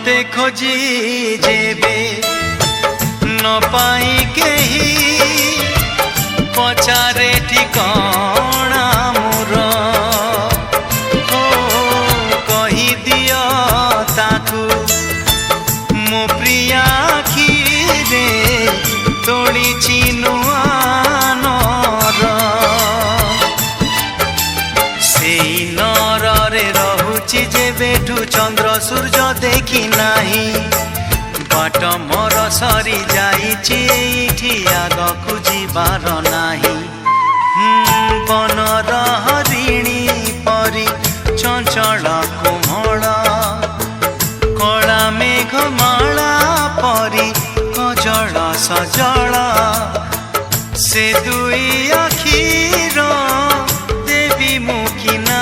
मते खोजी जेबे न पाई केही पचारे ठिकाना मोर हो कही दियो ताकू मो प्रिया आखिरे तोड़ी चिनुआ नर सेई नरे रहुची जेबेठू चंद्र सूर्य देखी नाही बाट मोर सरी जाइछि एठी आगकु जिबार नाही बनर हरिणी परी चंचल कोमल कला मेघमाला परी कजल सजल से दुई आखिर देवी मुखिना।